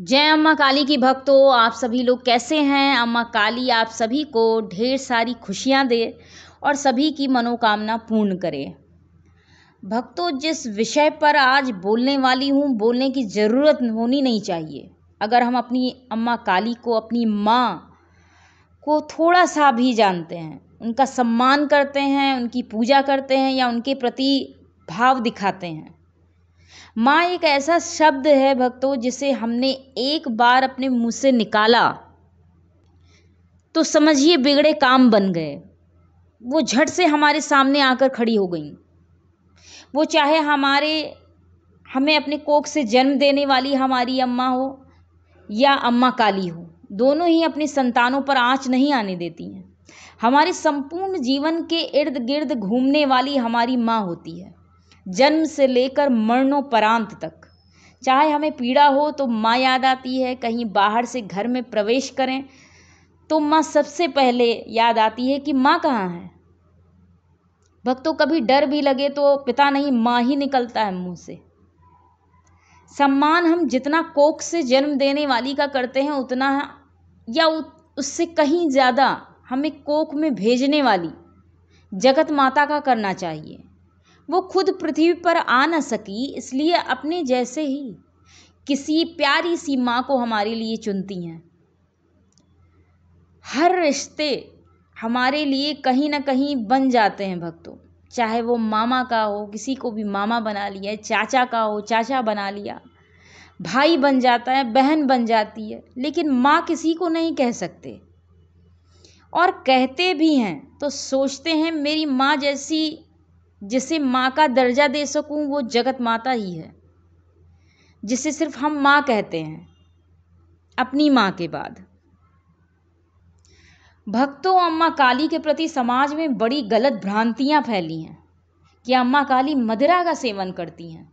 जय अम्मा काली की भक्तों, आप सभी लोग कैसे हैं। अम्मा काली आप सभी को ढेर सारी खुशियां दे और सभी की मनोकामना पूर्ण करे। भक्तों, जिस विषय पर आज बोलने वाली हूँ, बोलने की ज़रूरत होनी नहीं चाहिए। अगर हम अपनी अम्मा काली को, अपनी माँ को थोड़ा सा भी जानते हैं, उनका सम्मान करते हैं, उनकी पूजा करते हैं या उनके प्रति भाव दिखाते हैं। माँ एक ऐसा शब्द है भक्तों, जिसे हमने एक बार अपने मुंह से निकाला तो समझिए बिगड़े काम बन गए। वो झट से हमारे सामने आकर खड़ी हो गई। वो चाहे हमें अपने कोख से जन्म देने वाली हमारी अम्मा हो या अम्मा काली हो, दोनों ही अपनी संतानों पर आँच नहीं आने देती हैं। हमारे संपूर्ण जीवन के इर्द गिर्द घूमने वाली हमारी माँ होती है, जन्म से लेकर मरणोपरांत तक। चाहे हमें पीड़ा हो तो माँ याद आती है, कहीं बाहर से घर में प्रवेश करें तो माँ सबसे पहले याद आती है कि माँ कहाँ है। भक्तों, कभी डर भी लगे तो पिता नहीं, माँ ही निकलता है मुंह से। सम्मान हम जितना कोख से जन्म देने वाली का करते हैं, उतना या उससे कहीं ज़्यादा हमें कोख में भेजने वाली जगत माता का करना चाहिए। वो खुद पृथ्वी पर आ न सकी, इसलिए अपने जैसे ही किसी प्यारी सी माँ को हमारे लिए चुनती हैं। हर रिश्ते हमारे लिए कहीं ना कहीं बन जाते हैं भक्तों, चाहे वो मामा का हो, किसी को भी मामा बना लिया, चाचा का हो चाचा बना लिया, भाई बन जाता है, बहन बन जाती है, लेकिन माँ किसी को नहीं कह सकते। और कहते भी हैं तो सोचते हैं मेरी माँ जैसी, जिसे माँ का दर्जा दे सकूं, वो जगत माता ही है, जिसे सिर्फ हम माँ कहते हैं अपनी माँ के बाद। भक्तों, अम्मा काली के प्रति समाज में बड़ी गलत भ्रांतियां फैली हैं कि अम्मा काली मदिरा का सेवन करती हैं,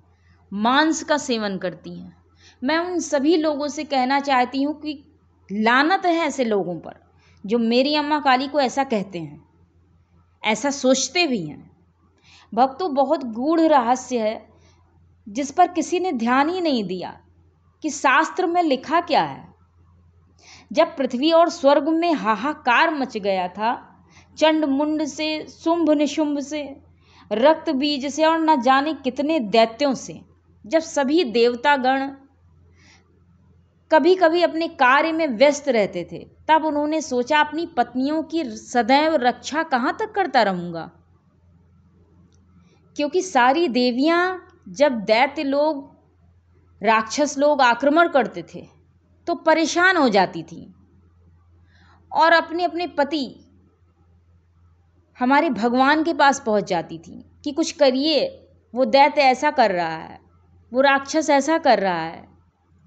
मांस का सेवन करती हैं। मैं उन सभी लोगों से कहना चाहती हूँ कि लानत है ऐसे लोगों पर जो मेरी अम्मा काली को ऐसा कहते हैं, ऐसा सोचते भी हैं। भक्तों, बहुत गूढ़ रहस्य है जिस पर किसी ने ध्यान ही नहीं दिया कि शास्त्र में लिखा क्या है। जब पृथ्वी और स्वर्ग में हाहाकार मच गया था, चंड मुंड से, शुंभ निशुंभ से, रक्त बीज से और न जाने कितने दैत्यों से, जब सभी देवतागण कभी कभी अपने कार्य में व्यस्त रहते थे, तब उन्होंने सोचा अपनी पत्नियों की सदैव रक्षा कहाँ तक करता रहूंगा। क्योंकि सारी देवियां, जब दैत्य लोग, राक्षस लोग आक्रमण करते थे तो परेशान हो जाती थी और अपने अपने पति हमारे भगवान के पास पहुंच जाती थी कि कुछ करिए, वो दैत्य ऐसा कर रहा है, वो राक्षस ऐसा कर रहा है।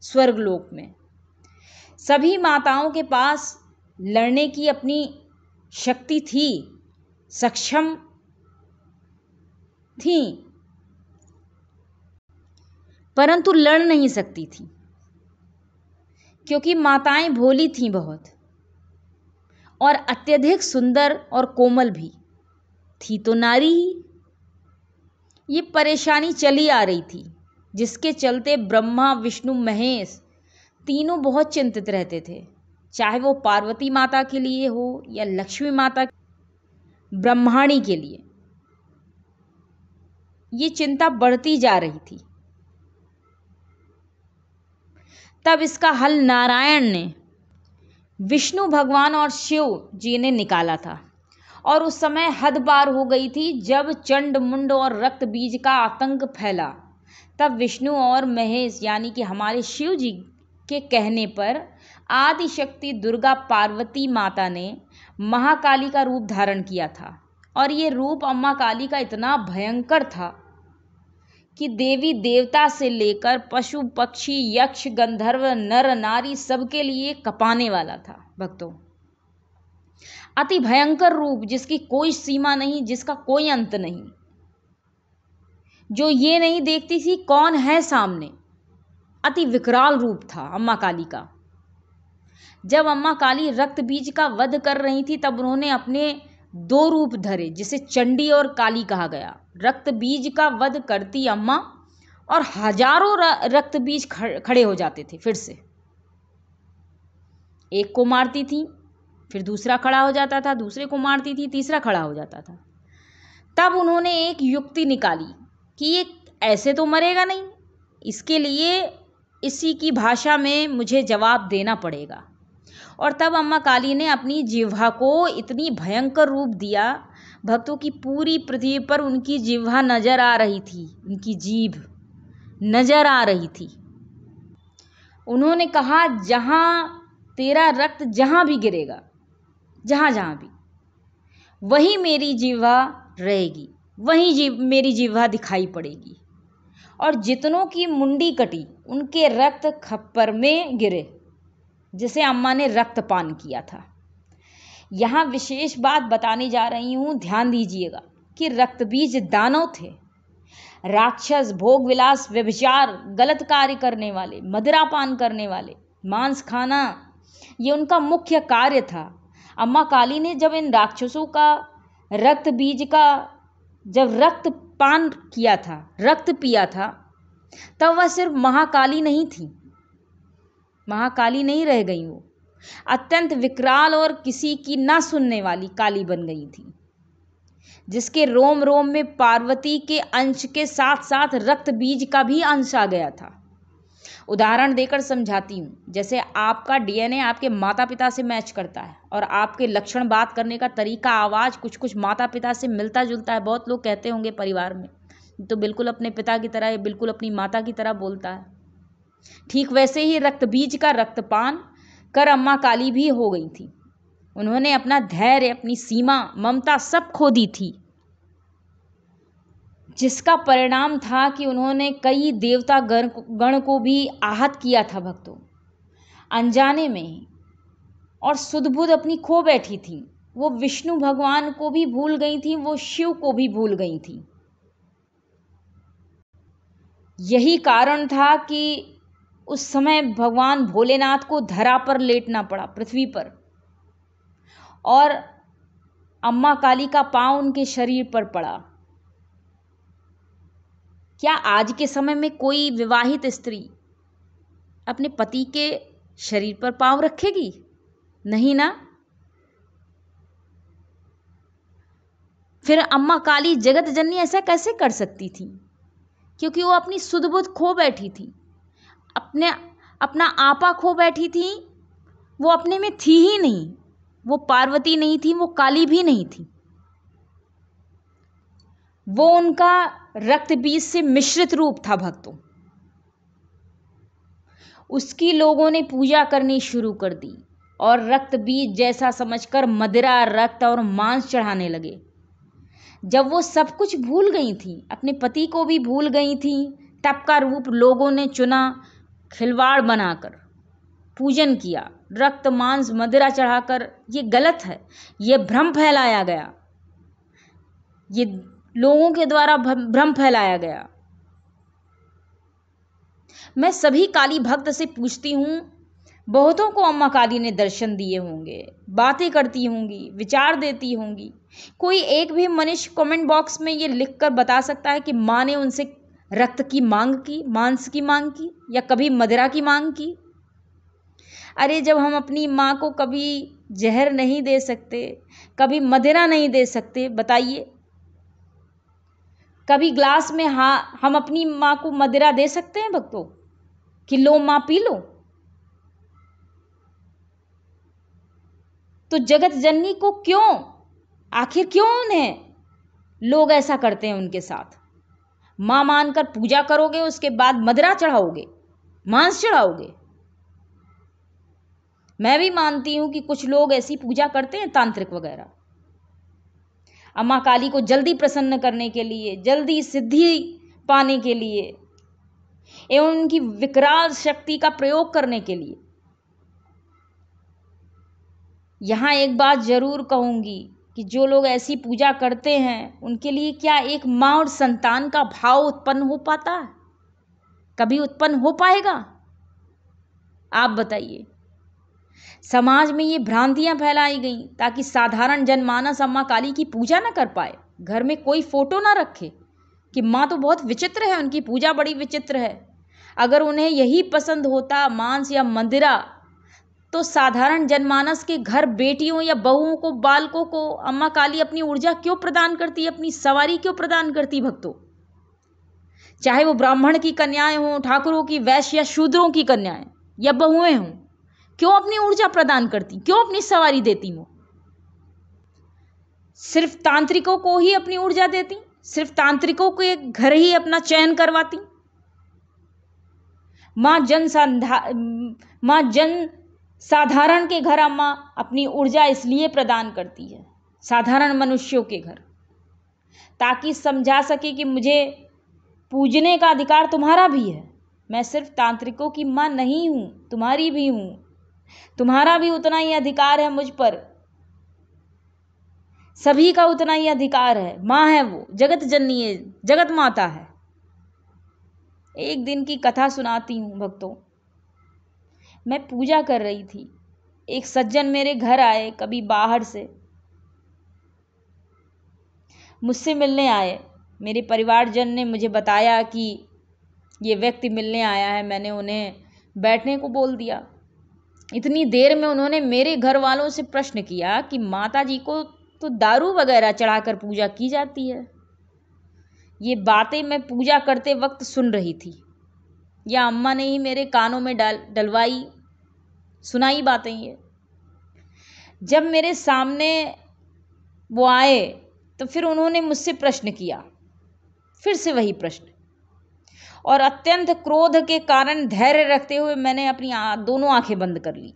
स्वर्गलोक में सभी माताओं के पास लड़ने की अपनी शक्ति थी, सक्षम थी, परंतु लड़ नहीं सकती थी, क्योंकि माताएं भोली थीं बहुत और अत्यधिक सुंदर और कोमल भी थी, तो नारी ही। ये परेशानी चली आ रही थी, जिसके चलते ब्रह्मा विष्णु महेश तीनों बहुत चिंतित रहते थे, चाहे वो पार्वती माता के लिए हो या लक्ष्मी माता, ब्रह्माणी के लिए। ये चिंता बढ़ती जा रही थी। तब इसका हल नारायण ने, विष्णु भगवान और शिव जी ने निकाला था। और उस समय हद पार हो गई थी, जब चंड मुंड और रक्त बीज का आतंक फैला। तब विष्णु और महेश यानी कि हमारे शिव जी के कहने पर आदि शक्ति दुर्गा पार्वती माता ने महाकाली का रूप धारण किया था। और ये रूप अम्मा काली का इतना भयंकर था कि देवी देवता से लेकर पशु पक्षी यक्ष गंधर्व नर नारी सबके लिए कपाने वाला था। भक्तों, अति भयंकर रूप, जिसकी कोई सीमा नहीं, जिसका कोई अंत नहीं, जो ये नहीं देखती थी कौन है सामने। अति विकराल रूप था अम्मा काली का। जब अम्मा काली रक्त बीज का वध कर रही थी, तब उन्होंने अपने दो रूप धरे, जिसे चंडी और काली कहा गया। रक्त बीज का वध करती अम्मा और हजारों रक्त बीज खड़े हो जाते थे फिर से। एक को मारती थी, फिर दूसरा खड़ा हो जाता था, दूसरे को मारती थी, तीसरा खड़ा हो जाता था। तब उन्होंने एक युक्ति निकाली कि ये ऐसे तो मरेगा नहीं, इसके लिए इसी की भाषा में मुझे जवाब देना पड़ेगा। और तब अम्मा काली ने अपनी जिह्वा को इतनी भयंकर रूप दिया, भक्तों की पूरी पृथ्वी पर उनकी जिह्वा नजर आ रही थी, उनकी जीभ नजर आ रही थी। उन्होंने कहा, जहां तेरा रक्त जहां भी गिरेगा, जहां जहां भी, वही मेरी जिह्वा रहेगी, वही मेरी जिह्वा दिखाई पड़ेगी। और जितनों की मुंडी कटी उनके रक्त खप्पर में गिरे, जिसे अम्मा ने रक्तपान किया था। यहाँ विशेष बात बताने जा रही हूँ, ध्यान दीजिएगा कि रक्तबीज दानव थे, राक्षस, भोग विलास, व्यभिचार, गलत कार्य करने वाले, मदिरापान करने वाले, मांस खाना, ये उनका मुख्य कार्य था। अम्मा काली ने जब इन राक्षसों का रक्त बीज का जब रक्त पान किया था, रक्त पिया था, तब वह सिर्फ महाकाली नहीं थी, महाकाली नहीं रह गई, वो अत्यंत विकराल और किसी की ना सुनने वाली काली बन गई थी, जिसके रोम रोम में पार्वती के अंश के साथ साथ रक्त बीज का भी अंश आ गया था। उदाहरण देकर समझाती हूँ। जैसे आपका डीएनए आपके माता पिता से मैच करता है और आपके लक्षण, बात करने का तरीका, आवाज़ कुछ कुछ माता पिता से मिलता जुलता है। बहुत लोग कहते होंगे परिवार में तो बिल्कुल अपने पिता की तरह, बिल्कुल अपनी माता की तरह बोलता है। ठीक वैसे ही रक्त बीज का रक्तपान कर अम्मा काली भी हो गई थी। उन्होंने अपना धैर्य, अपनी सीमा, ममता सब खो दी थी, जिसका परिणाम था कि उन्होंने कई देवता गण को भी आहत किया था भक्तों, अनजाने में। और सुध-बुध अपनी खो बैठी थी। वो विष्णु भगवान को भी भूल गई थी, वो शिव को भी भूल गई थी। यही कारण था कि उस समय भगवान भोलेनाथ को धरा पर लेटना पड़ा, पृथ्वी पर, और अम्मा काली का पांव उनके शरीर पर पड़ा। क्या आज के समय में कोई विवाहित स्त्री अपने पति के शरीर पर पांव रखेगी? नहीं ना। फिर अम्मा काली जगत जननी ऐसा कैसे कर सकती थी? क्योंकि वो अपनी सुध बुध खो बैठी थी, अपना आपा खो बैठी थी। वो अपने में थी ही नहीं, वो पार्वती नहीं थी, वो काली भी नहीं थी। वो उनका रक्त बीज से मिश्रित रूप था भक्तों। उसकी लोगों ने पूजा करनी शुरू कर दी और रक्त बीज जैसा समझकर मदिरा, रक्त और मांस चढ़ाने लगे। जब वो सब कुछ भूल गई थी, अपने पति को भी भूल गई थी, तब का रूप लोगों ने चुना, खिलवाड़ बनाकर पूजन किया, रक्त, मांस, मदिरा चढ़ाकर। ये गलत है, ये भ्रम फैलाया गया, ये लोगों के द्वारा भ्रम फैलाया गया। मैं सभी काली भक्त से पूछती हूँ, बहुतों को अम्मा काली ने दर्शन दिए होंगे, बातें करती होंगी, विचार देती होंगी। कोई एक भी मनुष्य कमेंट बॉक्स में ये लिखकर बता सकता है कि माँ ने उनसे रक्त की मांग की, मांस की मांग की, या कभी मदिरा की मांग की? अरे जब हम अपनी माँ को कभी जहर नहीं दे सकते, कभी मदिरा नहीं दे सकते, बताइए कभी ग्लास में हम अपनी माँ को मदिरा दे सकते हैं भक्तों कि लो माँ पी लो? तो जगत जननी को आखिर क्यों उन्हें लोग ऐसा करते हैं उनके साथ? मां मानकर पूजा करोगे, उसके बाद मदिरा चढ़ाओगे, मांस चढ़ाओगे। मैं भी मानती हूं कि कुछ लोग ऐसी पूजा करते हैं, तांत्रिक वगैरह, अम्मा काली को जल्दी प्रसन्न करने के लिए, जल्दी सिद्धि पाने के लिए एवं उनकी विकराल शक्ति का प्रयोग करने के लिए। यहां एक बात जरूर कहूंगी कि जो लोग ऐसी पूजा करते हैं, उनके लिए क्या एक माँ और संतान का भाव उत्पन्न हो पाता है? कभी उत्पन्न हो पाएगा? आप बताइए। समाज में ये भ्रांतियां फैलाई गई ताकि साधारण जनमानस अम्मा काली की पूजा ना कर पाए, घर में कोई फोटो ना रखे कि माँ तो बहुत विचित्र है, उनकी पूजा बड़ी विचित्र है। अगर उन्हें यही पसंद होता, मांस या मदिरा, तो साधारण जनमानस के घर बेटियों या बहुओं को, बालकों को अम्मा काली अपनी ऊर्जा क्यों प्रदान करती, अपनी सवारी क्यों प्रदान करती भक्तों? चाहे वो ब्राह्मण की कन्याएं हों, ठाकुरों की, वैश्य या शूद्रों की कन्याएं या बहुएं हों, क्यों अपनी ऊर्जा प्रदान करती, क्यों अपनी सवारी देती? वो सिर्फ तांत्रिकों को ही अपनी ऊर्जा देती, सिर्फ तांत्रिकों के घर ही अपना चयन करवाती? मां जन साधारण के घर अम्मा अपनी ऊर्जा इसलिए प्रदान करती है, साधारण मनुष्यों के घर, ताकि समझा सके कि मुझे पूजने का अधिकार तुम्हारा भी है। मैं सिर्फ तांत्रिकों की मां नहीं हूं, तुम्हारी भी हूं। तुम्हारा भी उतना ही अधिकार है मुझ पर, सभी का उतना ही अधिकार है। मां है वो, जगत जननी है, जगत माता है। एक दिन की कथा सुनाती हूं भक्तों। मैं पूजा कर रही थी, एक सज्जन मेरे घर आए, कभी बाहर से मुझसे मिलने आए। मेरे परिवारजन ने मुझे बताया कि ये व्यक्ति मिलने आया है। मैंने उन्हें बैठने को बोल दिया। इतनी देर में उन्होंने मेरे घर वालों से प्रश्न किया कि माता जी को तो दारू वगैरह चढ़ाकर पूजा की जाती है। ये बातें मैं पूजा करते वक्त सुन रही थी, या अम्मा ने ही मेरे कानों में डलवाई, सुनाई बातें ये। जब मेरे सामने वो आए तो फिर उन्होंने मुझसे प्रश्न किया, फिर से वही प्रश्न, और अत्यंत क्रोध के कारण धैर्य रखते हुए मैंने अपनी दोनों आंखें बंद कर ली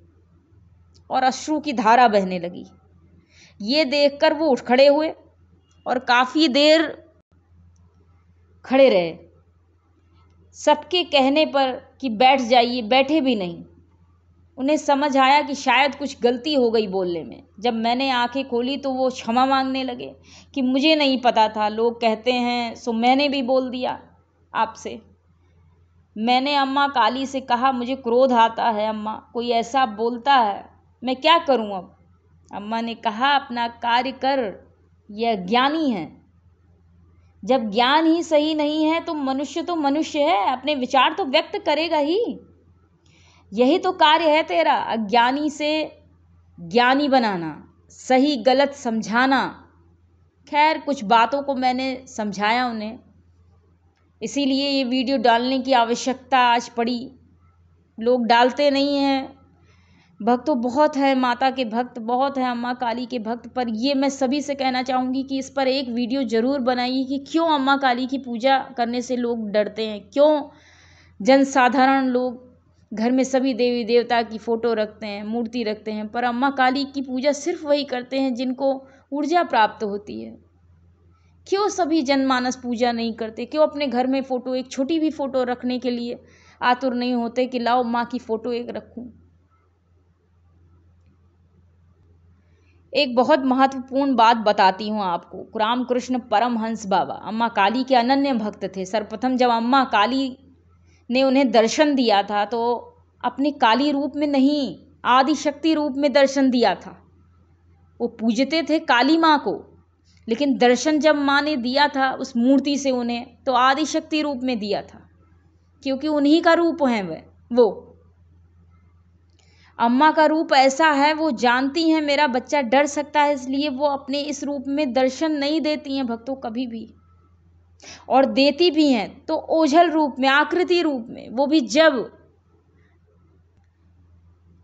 और अश्रु की धारा बहने लगी। ये देखकर वो उठ खड़े हुए और काफी देर खड़े रहे। सबके कहने पर कि बैठ जाइए, बैठे भी नहीं। उन्हें समझ आया कि शायद कुछ गलती हो गई बोलने में। जब मैंने आंखें खोली तो वो क्षमा मांगने लगे कि मुझे नहीं पता था, लोग कहते हैं सो मैंने भी बोल दिया आपसे। मैंने अम्मा काली से कहा, मुझे क्रोध आता है अम्मा, कोई ऐसा बोलता है, मैं क्या करूं अब? अम्मा ने कहा, अपना कार्य कर, यह ज्ञानी है। जब ज्ञान ही सही नहीं है तो मनुष्य है, अपने विचार तो व्यक्त करेगा ही। यही तो कार्य है तेरा, अज्ञानी से ज्ञानी बनाना, सही गलत समझाना। खैर, कुछ बातों को मैंने समझाया उन्हें, इसीलिए ये वीडियो डालने की आवश्यकता आज पड़ी। लोग डालते नहीं हैं। भक्तों बहुत है, माता के भक्त बहुत है, अम्मा काली के भक्त, पर ये मैं सभी से कहना चाहूँगी कि इस पर एक वीडियो ज़रूर बनाइए कि क्यों अम्मा काली की पूजा करने से लोग डरते हैं, क्यों जनसाधारण लोग घर में सभी देवी देवता की फ़ोटो रखते हैं, मूर्ति रखते हैं, पर अम्मा काली की पूजा सिर्फ वही करते हैं जिनको ऊर्जा प्राप्त होती है। क्यों सभी जनमानस पूजा नहीं करते? क्यों अपने घर में फ़ोटो, एक छोटी भी फ़ोटो रखने के लिए आतुर नहीं होते कि लाओ माँ की फ़ोटो एक रखूं? एक बहुत महत्वपूर्ण बात बताती हूँ आपको। रामकृष्ण परमहंस बाबा अम्मा काली के अनन्य भक्त थे। सर्वप्रथम जब अम्मा काली ने उन्हें दर्शन दिया था तो अपने काली रूप में नहीं, आदि शक्ति रूप में दर्शन दिया था। वो पूजते थे काली माँ को, लेकिन दर्शन जब माँ ने दिया था उस मूर्ति से उन्हें, तो आदि शक्ति रूप में दिया था, क्योंकि उन्हीं का रूप है वो। अम्मा का रूप ऐसा है, वो जानती हैं मेरा बच्चा डर सकता है, इसलिए वो अपने इस रूप में दर्शन नहीं देती हैं भक्तों कभी भी, और देती भी हैं तो ओझल रूप में, आकृति रूप में, वो भी जब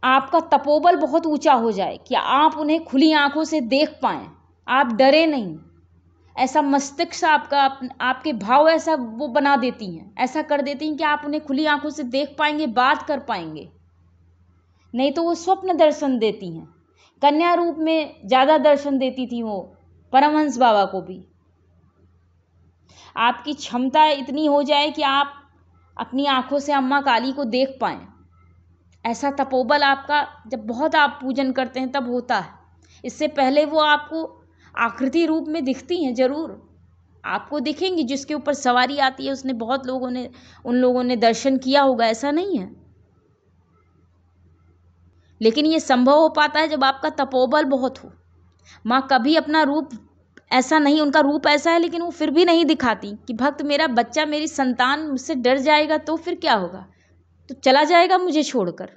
आपका तपोबल बहुत ऊंचा हो जाए कि आप उन्हें खुली आंखों से देख पाएं, आप डरे नहीं। ऐसा मस्तिष्क आपका, आपके भाव ऐसा वो बना देती हैं, ऐसा कर देती हैं कि आप उन्हें खुली आंखों से देख पाएंगे, बात कर पाएंगे। नहीं तो वो स्वप्न दर्शन देती हैं। कन्या रूप में ज़्यादा दर्शन देती थी वो परमहंस बाबा को भी। आपकी क्षमता इतनी हो जाए कि आप अपनी आंखों से अम्मा काली को देख पाएं, ऐसा तपोबल आपका जब बहुत आप पूजन करते हैं तब होता है। इससे पहले वो आपको आकृति रूप में दिखती हैं, जरूर आपको दिखेंगी। जिसके ऊपर सवारी आती है उसने, बहुत लोगों ने, उन लोगों ने दर्शन किया होगा, ऐसा नहीं है। लेकिन ये संभव हो पाता है जब आपका तपोबल बहुत हो। माँ कभी अपना रूप ऐसा नहीं, उनका रूप ऐसा है लेकिन वो फिर भी नहीं दिखाती कि भक्त मेरा बच्चा, मेरी संतान मुझसे डर जाएगा तो फिर क्या होगा, तो चला जाएगा मुझे छोड़कर।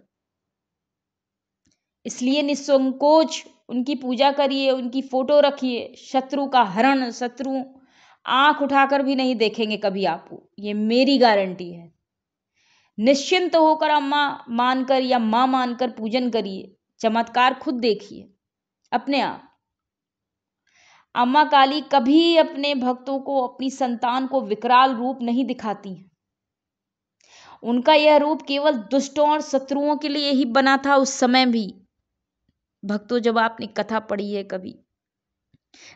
इसलिए निसंकोच उनकी पूजा करिए, उनकी फोटो रखिए। शत्रु का हरण, शत्रु आंख उठाकर भी नहीं देखेंगे कभी आपको, ये मेरी गारंटी है। निश्चिंत होकर अम्मा मानकर या मां मानकर पूजन करिए, चमत्कार खुद देखिए अपने आप। अम्मा काली कभी अपने भक्तों को, अपनी संतान को विकराल रूप नहीं दिखाती हैं। उनका यह रूप केवल दुष्टों और शत्रुओं के लिए ही बना था उस समय भी। भक्तों, जब आपने कथा पढ़ी है, कभी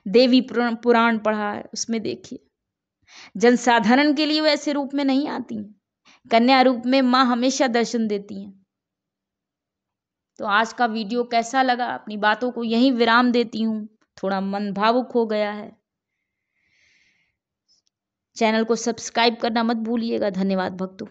देवी पुराण पढ़ा है, उसमें देखिए जनसाधारण के लिए वैसे रूप में नहीं आती, कन्या रूप में मां हमेशा दर्शन देती हैं। तो आज का वीडियो कैसा लगा, अपनी बातों को यहीं विराम देती हूँ। थोड़ा मन भावुक हो गया है। चैनल को सब्सक्राइब करना मत भूलिएगा। धन्यवाद भक्तों।